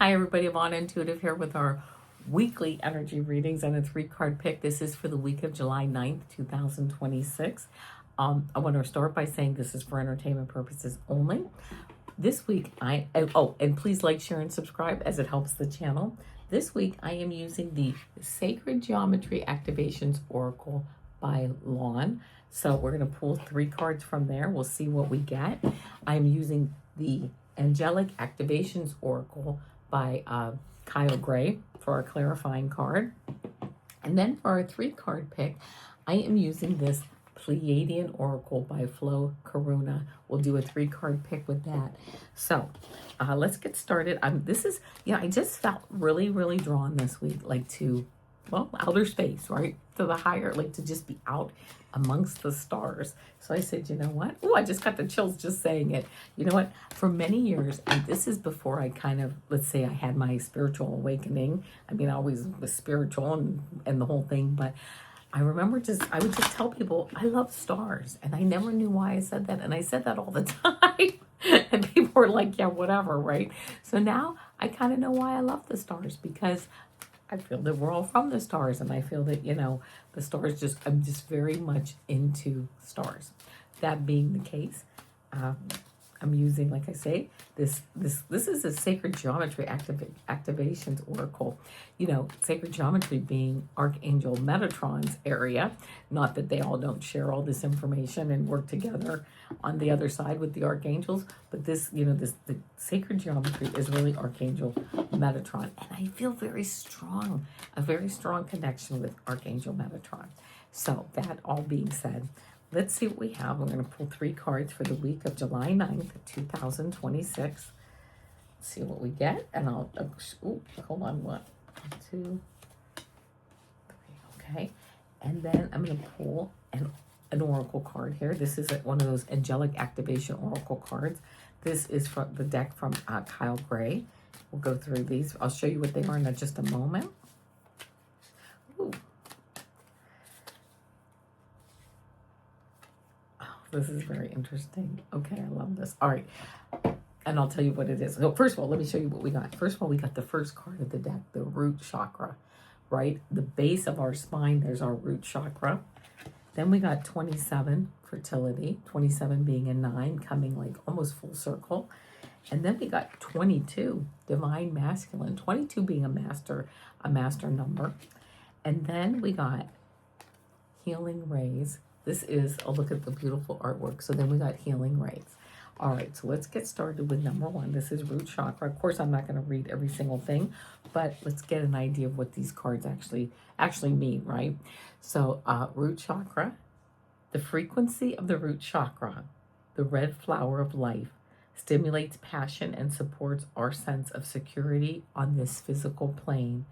Hi everybody, Avana Intuitive here with our weekly energy readings and a 3-card pick. This is for the week of July 9th, 2026. I want to start by saying this is for entertainment purposes only. This week, and please like, share, and subscribe as it helps the channel. This week, I am using the Sacred Geometry Activations Oracle by Lawn. So we're going to pull 3 cards from there. We'll see what we get. I'm using the Angelic Activations Oracle by Kyle Gray for our clarifying card. And then for our 3-card pick, I am using this Pleiadian Oracle by Flo Karuna. We'll do a 3-card pick with that. So let's get started. I just felt really drawn this week, like to, well, outer space, right? To the higher, like to just be out amongst the stars. So I said, you know what? Oh, I just got the chills just saying it. You know what? For many years, and this is before I kind of, let's say I had my spiritual awakening. I mean, I always was spiritual and the whole thing, but I remember I would just tell people, I love stars. And I never knew why I said that. And I said that all the time. And people were like, yeah, whatever, right? So now I kind of know why I love the stars, because I feel that we're all from the stars. And I feel that, the stars I'm just very much into stars. That being the case, I'm using, like I say, this is a Sacred Geometry Activations Oracle. Sacred Geometry being Archangel Metatron's area. Not that they all don't share all this information and work together on the other side with the archangels, but the Sacred Geometry is really Archangel Metatron, and I feel a very strong connection with Archangel Metatron. So that all being said, let's see what we have. We're going to pull 3 cards for the week of July 9th, 2026. Let's see what we get. And hold on, 1, 2, 3. Okay. And then I'm going to pull an oracle card here. This is one of those Angelic Activation Oracle cards. This is from the deck from Kyle Gray. We'll go through these. I'll show you what they are in just a moment. Ooh. This is very interesting. Okay, I love this. All right, and I'll tell you what it is. So first of all, let me show you what we got. First of all, we got the first card of the deck, the root chakra, right? The base of our spine, there's our root chakra. Then we got 27, fertility, 27 being a 9, coming like almost full circle. And then we got 22, divine masculine, 22 being a master number. And then we got healing rays. This is a look at the beautiful artwork. So then we got healing rays. All right, so let's get started with number 1. This is root chakra. Of course, I'm not going to read every single thing, but let's get an idea of what these cards actually mean, right? So root chakra, the frequency of the root chakra, the red flower of life, stimulates passion and supports our sense of security on this physical plane,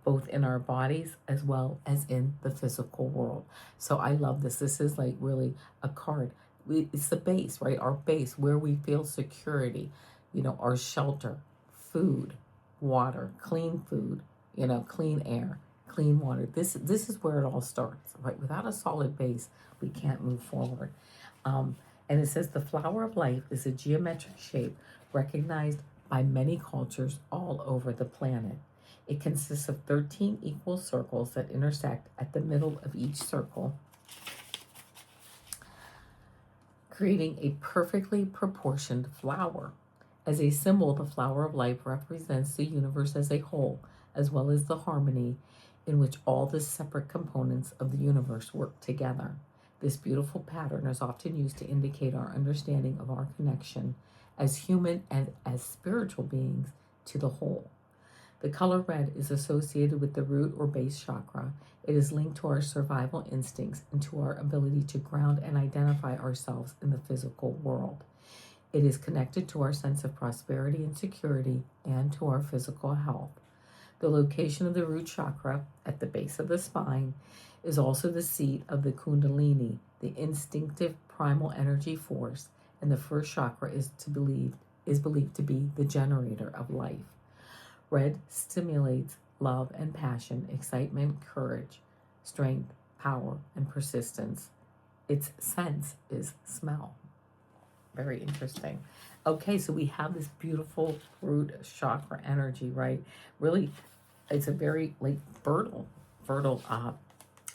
both in our bodies as well as in the physical world. So I love this. This is like really a card. It's the base, right? Our base, where we feel security, our shelter, food, water, clean food, clean air, clean water. This is where it all starts, right? Without a solid base, we can't move forward. And it says the flower of life is a geometric shape recognized by many cultures all over the planet. It consists of 13 equal circles that intersect at the middle of each circle, creating a perfectly proportioned flower. As a symbol, the flower of life represents the universe as a whole, as well as the harmony in which all the separate components of the universe work together. This beautiful pattern is often used to indicate our understanding of our connection as human and as spiritual beings to the whole. The color red is associated with the root or base chakra. It is linked to our survival instincts and to our ability to ground and identify ourselves in the physical world. It is connected to our sense of prosperity and security and to our physical health. The location of the root chakra at the base of the spine is also the seat of the Kundalini, the instinctive primal energy force, and the first chakra is believed to be the generator of life. Red stimulates love and passion, excitement, courage, strength, power, and persistence. Its sense is smell. Very interesting. Okay, so we have this beautiful root chakra energy, right? Really, it's a very like fertile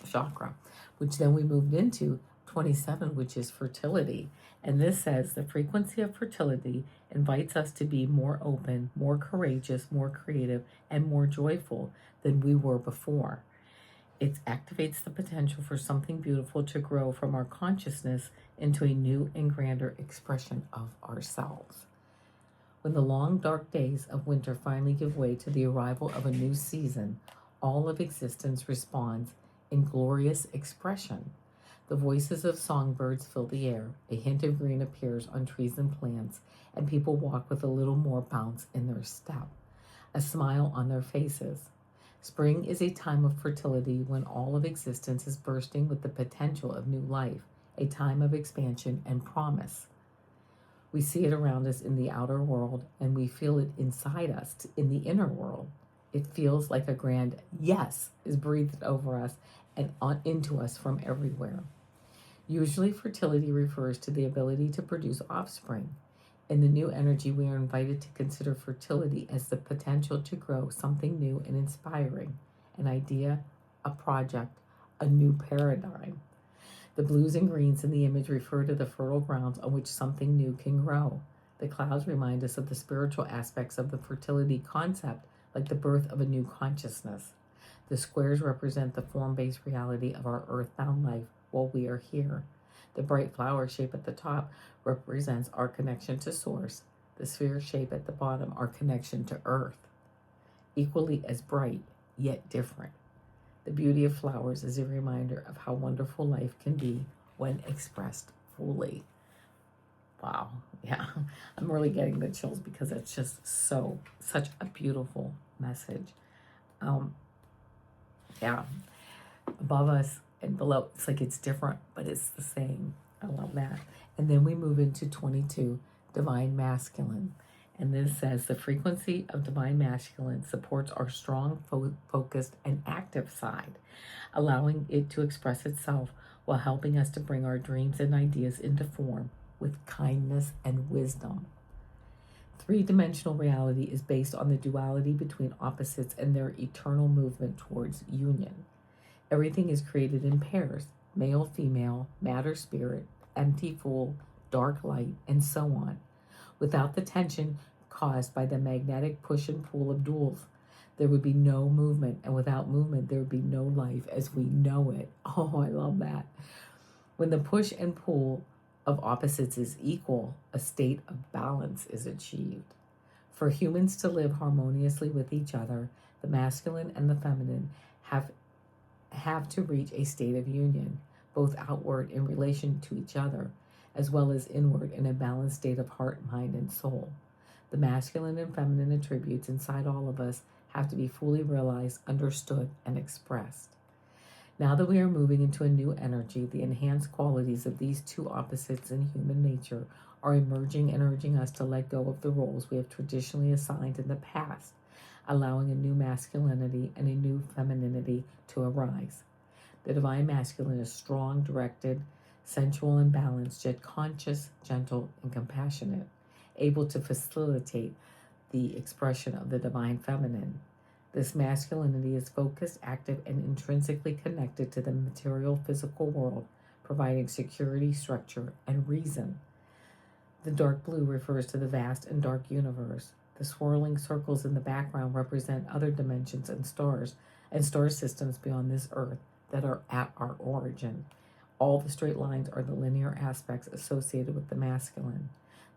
chakra, which then we moved into 27, which is fertility. And this says the frequency of fertility invites us to be more open, more courageous, more creative, and more joyful than we were before. It activates the potential for something beautiful to grow from our consciousness into a new and grander expression of ourselves. When the long, dark days of winter finally give way to the arrival of a new season, all of existence responds in glorious expression. The voices of songbirds fill the air, a hint of green appears on trees and plants, and people walk with a little more bounce in their step, a smile on their faces. Spring is a time of fertility when all of existence is bursting with the potential of new life, a time of expansion and promise. We see it around us in the outer world, and we feel it inside us in the inner world. It feels like a grand yes is breathed over us and into us from everywhere. Usually, fertility refers to the ability to produce offspring. In the new energy, we are invited to consider fertility as the potential to grow something new and inspiring, an idea, a project, a new paradigm. The blues and greens in the image refer to the fertile grounds on which something new can grow. The clouds remind us of the spiritual aspects of the fertility concept, like the birth of a new consciousness. The squares represent the form-based reality of our earthbound life while we are here. The bright flower shape at the top represents our connection to Source. The sphere shape at the bottom, our connection to Earth. Equally as bright, yet different. The beauty of flowers is a reminder of how wonderful life can be when expressed fully. Wow, yeah, I'm really getting the chills because it's just such a beautiful message. Yeah, above us and below, it's like it's different, but it's the same. I love that. And then we move into 22, Divine Masculine. And this says the frequency of Divine Masculine supports our strong, focused, and active side, allowing it to express itself while helping us to bring our dreams and ideas into form with kindness and wisdom. Three-dimensional reality is based on the duality between opposites and their eternal movement towards union. Everything is created in pairs, male, female, matter, spirit, empty, full, dark, light, and so on. Without the tension caused by the magnetic push and pull of duals, there would be no movement, and without movement, there would be no life as we know it. Oh, I love that. When the push and pull of opposites is equal, a state of balance is achieved. For humans to live harmoniously with each other, the masculine and the feminine have to reach a state of union, both outward in relation to each other, as well as inward in a balanced state of heart, mind, and soul. The masculine and feminine attributes inside all of us have to be fully realized, understood, and expressed. Now that we are moving into a new energy, the enhanced qualities of these two opposites in human nature are emerging and urging us to let go of the roles we have traditionally assigned in the past, allowing a new masculinity and a new femininity to arise. The Divine Masculine is strong, directed, sensual, and balanced, yet conscious, gentle, and compassionate, able to facilitate the expression of the Divine Feminine. This masculinity is focused, active, and intrinsically connected to the material physical world, providing security, structure, and reason. The dark blue refers to the vast and dark universe. The swirling circles in the background represent other dimensions and star systems beyond this earth that are at our origin. All the straight lines are the linear aspects associated with the masculine.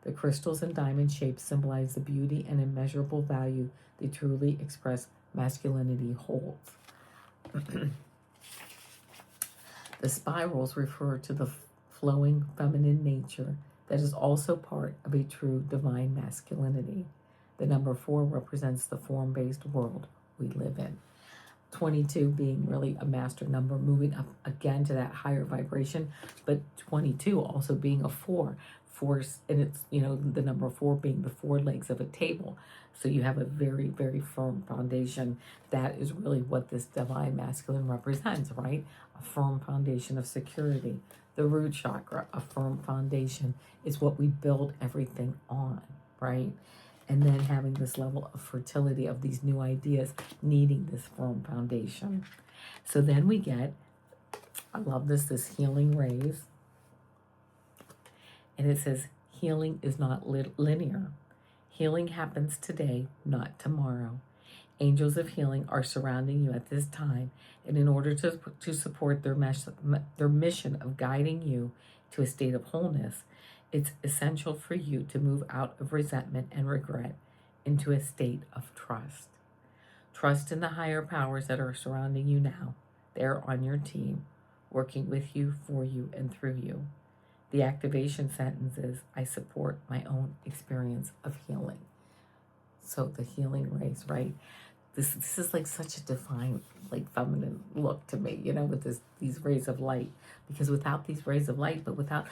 The crystals and diamond shapes symbolize the beauty and immeasurable value the truly expressed masculinity holds. The spirals refer to the flowing feminine nature that is also part of a true divine masculinity. The number 4 represents the form-based world we live in. 22 being really a master number, moving up again to that higher vibration, but 22 also being a 4 force, and it's, the number 4 being the 4 legs of a table. So you have a very, very firm foundation. That is really what this divine masculine represents, right? A firm foundation of security, The root chakra, a firm foundation, is what we build everything on, right? And then having this level of fertility of these new ideas, needing this firm foundation. So then we get, I love this healing rays. And it says, healing is not linear. Healing happens today, not tomorrow. Angels of healing are surrounding you at this time, and in order to support their mission of guiding you to a state of wholeness, it's essential for you to move out of resentment and regret into a state of trust. Trust in the higher powers that are surrounding you now. They're on your team, working with you, for you, and through you. The activation sentence is, I support my own experience of healing. So the healing rays, right? This is like such a defined, like feminine look to me, with these rays of light. Because without these rays of light, but without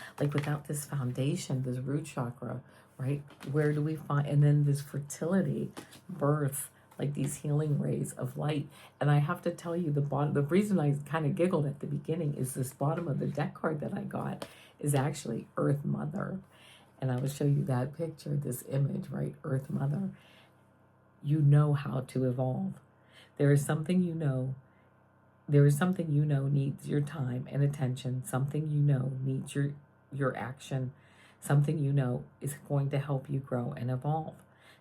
this foundation, this root chakra, right? Where do we find, and then this fertility, birth, like these healing rays of light. And I have to tell you, the reason I kind of giggled at the beginning is this bottom of the deck card that I got is actually Earth Mother. And I will show you that picture, this image, right? Earth Mother. You know how to evolve. There is something needs your time and attention. Something needs your action. Something is going to help you grow and evolve.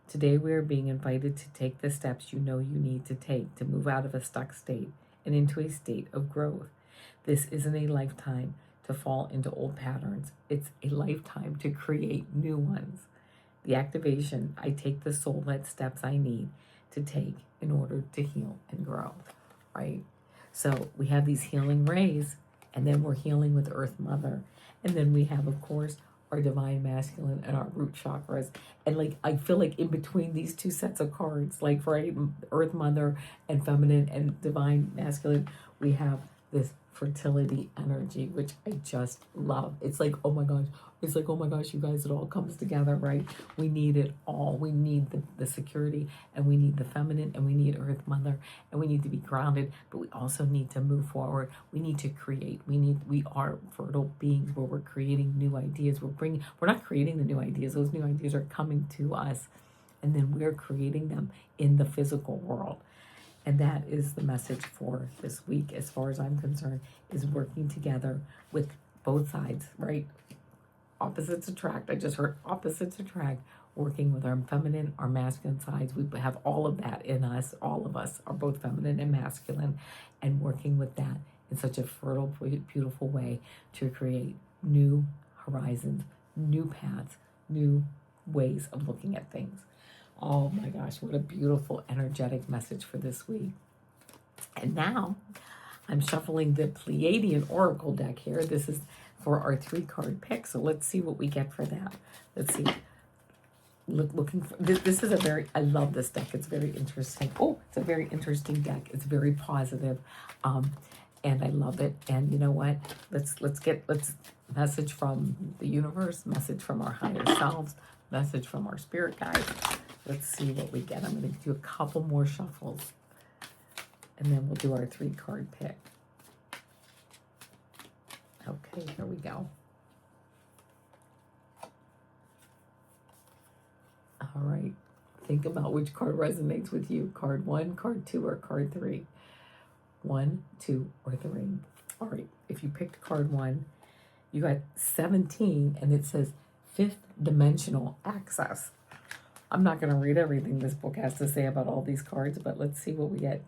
Today we are being invited to take the steps you need to take to move out of a stuck state and into a state of growth. This isn't a lifetime to fall into old patterns. It's a lifetime to create new ones. The activation, I take the soul-led steps I need to take in order to heal and grow, right? So we have these healing rays, and then we're healing with Earth Mother. And then we have, of course, our divine masculine and our root chakras. And I feel like in between these two sets of cards, right, Earth Mother and feminine and divine masculine, we have this fertility energy, which I just love. It's like, oh my gosh, you guys, it all comes together, right? We need it all. We need the security, and we need the feminine, and we need Earth Mother, and we need to be grounded, but we also need to move forward. We need to create. We are fertile beings where we're creating new ideas. We're not creating the new ideas. Those new ideas are coming to us, and then we're creating them in the physical world. And that is the message for this week, as far as I'm concerned, is working together with both sides, right? Opposites attract. I just heard opposites attract, working with our feminine, our masculine sides. We have all of that in us. All of us are both feminine and masculine, and working with that in such a fertile, beautiful way to create new horizons, new paths, new ways of looking at things. Oh my gosh, what a beautiful, energetic message for this week. And now I'm shuffling the Pleiadian Oracle deck here. This is for our 3-card pick. So let's see what we get for that. Let's see. Looking for this is I love this deck. It's very interesting. Oh, it's a very interesting deck. It's very positive. And I love it. And you know what? Let's message from the universe, message from our higher selves, message from our spirit guides. Let's see what we get. I'm going to do a couple more shuffles, and then we'll do our 3-card pick. Okay, here we go. All right. Think about which card resonates with you. Card 1, card 2, or card 3. 1, 2, or 3. All right. If you picked card 1, you got 17, and it says 5th dimensional access. I'm not going to read everything this book has to say about all these cards, but let's see what we get.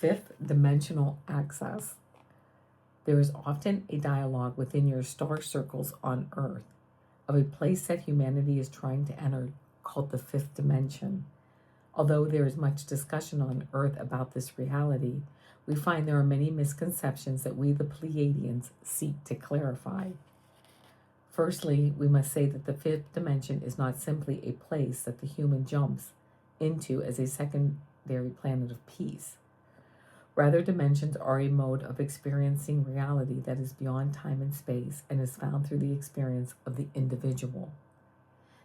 5th dimensional access. There is often a dialogue within your star circles on Earth of a place that humanity is trying to enter called the 5th dimension. Although there is much discussion on Earth about this reality, we find there are many misconceptions that we, the Pleiadians, seek to clarify. Firstly, we must say that the 5th dimension is not simply a place that the human jumps into as a secondary planet of peace. Rather, dimensions are a mode of experiencing reality that is beyond time and space and is found through the experience of the individual.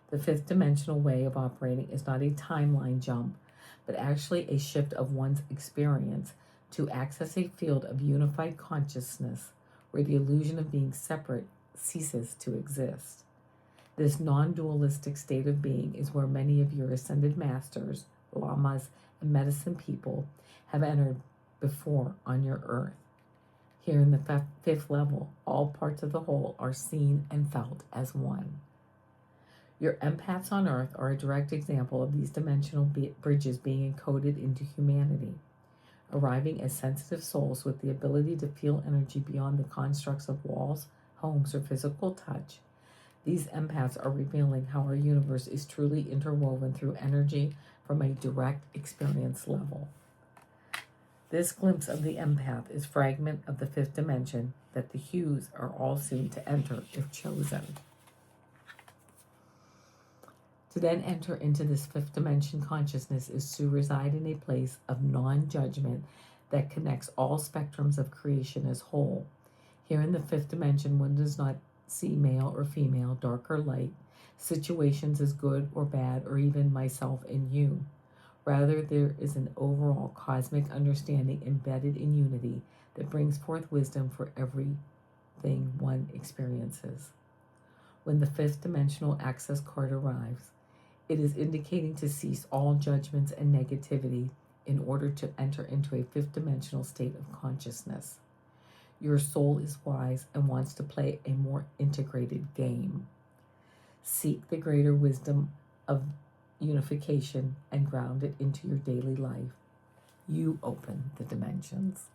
The 5th dimensional way of operating is not a timeline jump, but actually a shift of one's experience to access a field of unified consciousness where the illusion of being separate ceases to exist. This non-dualistic state of being is where many of your ascended masters, lamas, and medicine people have entered before on your earth. Here in the fifth level, all parts of the whole are seen and felt as one. Your empaths on earth are a direct example of these dimensional bridges being encoded into humanity. Arriving as sensitive souls with the ability to feel energy beyond the constructs of walls, homes, or physical touch, these empaths are revealing how our universe is truly interwoven through energy from a direct experience level. This glimpse of the empath is a fragment of the fifth dimension that the hues are all soon to enter if chosen. To then enter into this fifth dimension consciousness is to reside in a place of non-judgment that connects all spectrums of creation as whole. Here in the fifth dimension, one does not see male or female, dark or light, situations as good or bad, or even myself and you. Rather, there is an overall cosmic understanding embedded in unity that brings forth wisdom for everything one experiences. When the fifth dimensional access card arrives, it is indicating to cease all judgments and negativity in order to enter into a fifth dimensional state of consciousness. Your soul is wise and wants to play a more integrated game. Seek the greater wisdom of unification and ground it into your daily life. You open the dimensions.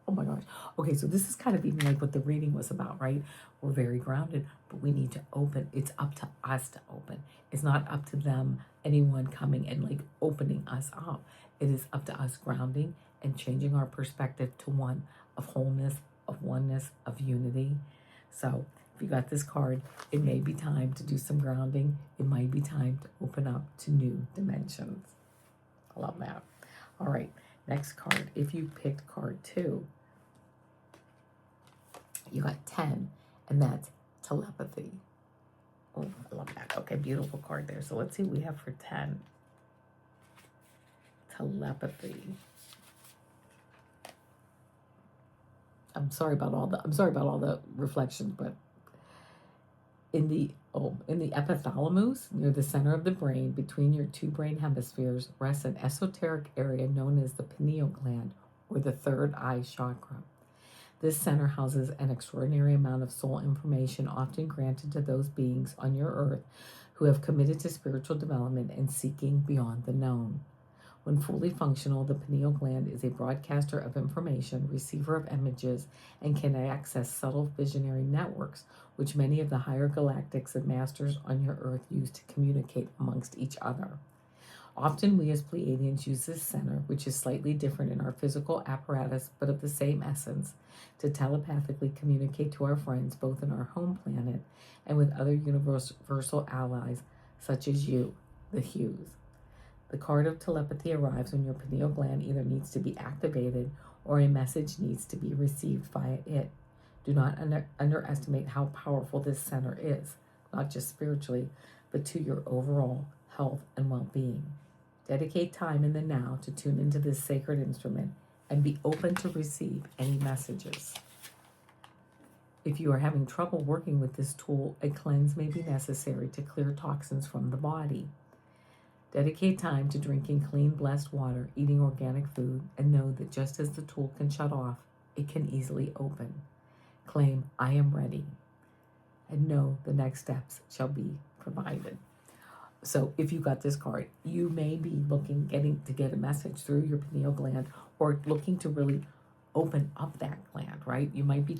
Oh my gosh. Okay, so this is kind of even like what the reading was about, right? We're very grounded, but we need to open. It's up to us to open. It's not up to them, anyone coming and like opening us up. It is up to us grounding and changing our perspective to one of wholeness, of oneness, of unity. So if you got this card, it may be time to do some grounding. It might be time to open up to new dimensions. I love that. All right, next card. If you picked card 2, you got 10, and that's telepathy. Oh, I love that. Okay, beautiful card there. So let's see what we have for 10. Telepathy. I'm sorry about all the reflections, but in the epithalamus, near the center of the brain, between your two brain hemispheres, rests an esoteric area known as the pineal gland, or the third eye chakra. This center houses an extraordinary amount of soul information, often granted to those beings on your earth who have committed to spiritual development and seeking beyond the known. When fully functional, the pineal gland is a broadcaster of information, receiver of images, and can access subtle visionary networks, which many of the higher galactics and masters on your earth use to communicate amongst each other. Often we as Pleiadians use this center, which is slightly different in our physical apparatus but of the same essence, to telepathically communicate to our friends both in our home planet and with other universal allies such as you, the Hues. The card of telepathy arrives when your pineal gland either needs to be activated or a message needs to be received via it. Do not underestimate how powerful this center is, not just spiritually, but to your overall health and well-being. Dedicate time in the now to tune into this sacred instrument and be open to receive any messages. If you are having trouble working with this tool, a cleanse may be necessary to clear toxins from the body. Dedicate time to drinking clean, blessed water, eating organic food, and know that just as the tool can shut off, it can easily open. Claim, I am ready, and know the next steps shall be provided. So if you got this card, you may be getting to get a message through your pineal gland, or looking to really open up that gland, right? It might be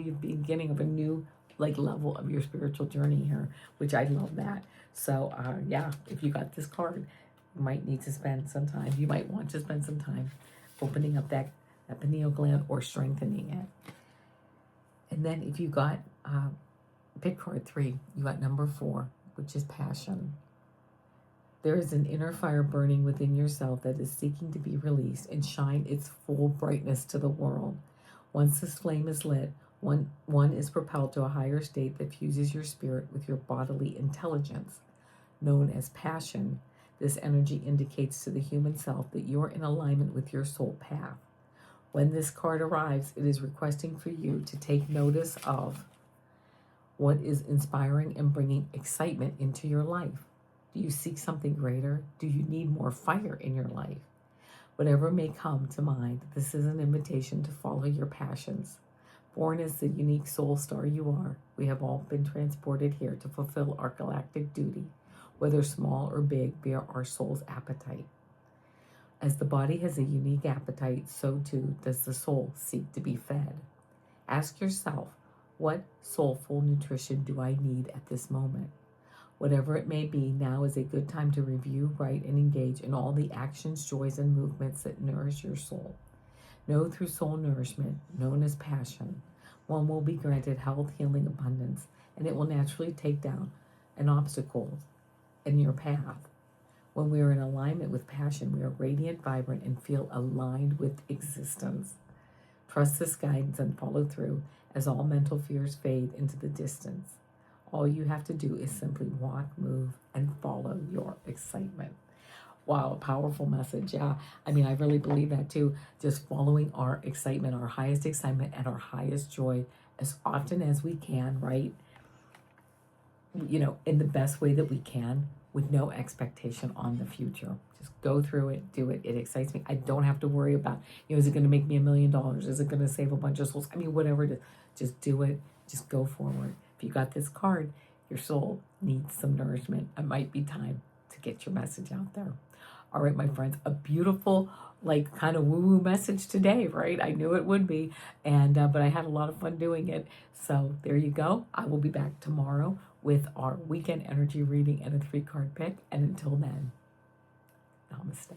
the beginning of a new level of your spiritual journey here, which I love that. So if you got this card, you might need to spend some time. You might want to spend some time opening up that pineal gland or strengthening it. And then if you got pick card 3, you got number 4, which is passion. There is an inner fire burning within yourself that is seeking to be released and shine its full brightness to the world. Once this flame is lit, one is propelled to a higher state that fuses your spirit with your bodily intelligence. Known as passion, this energy indicates to the human self that you're in alignment with your soul path. When this card arrives, it is requesting for you to take notice of what is inspiring and bringing excitement into your life. Do you seek something greater? Do you need more fire in your life? Whatever may come to mind, this is an invitation to follow your passions. Born as the unique soul star you are, we have all been transported here to fulfill our galactic duty, whether small or big, via our soul's appetite. As the body has a unique appetite, so too does the soul seek to be fed. Ask yourself, what soulful nutrition do I need at this moment? Whatever it may be, now is a good time to review, write, and engage in all the actions, joys, and movements that nourish your soul. Know through soul nourishment, known as passion, one will be granted health, healing, abundance, and it will naturally take down an obstacle in your path. When we are in alignment with passion, we are radiant, vibrant, and feel aligned with existence. Trust this guidance and follow through as all mental fears fade into the distance. All you have to do is simply walk, move, and follow your excitement. Wow, a powerful message. Yeah, I mean, I really believe that too. Just following our excitement, our highest excitement, and our highest joy as often as we can, right? In the best way that we can, with no expectation on the future. Just go through it, do it. It excites me. I don't have to worry about, is it going to make me $1 million? Is it going to save a bunch of souls? I mean, whatever it is, just do it. Just go forward. If you got this card, your soul needs some nourishment. It might be time to get your message out there. All right, my friends, a beautiful, kind of woo-woo message today, right? I knew it would be, but I had a lot of fun doing it. So there you go. I will be back tomorrow with our weekend energy reading and a 3-card pick. And until then, namaste.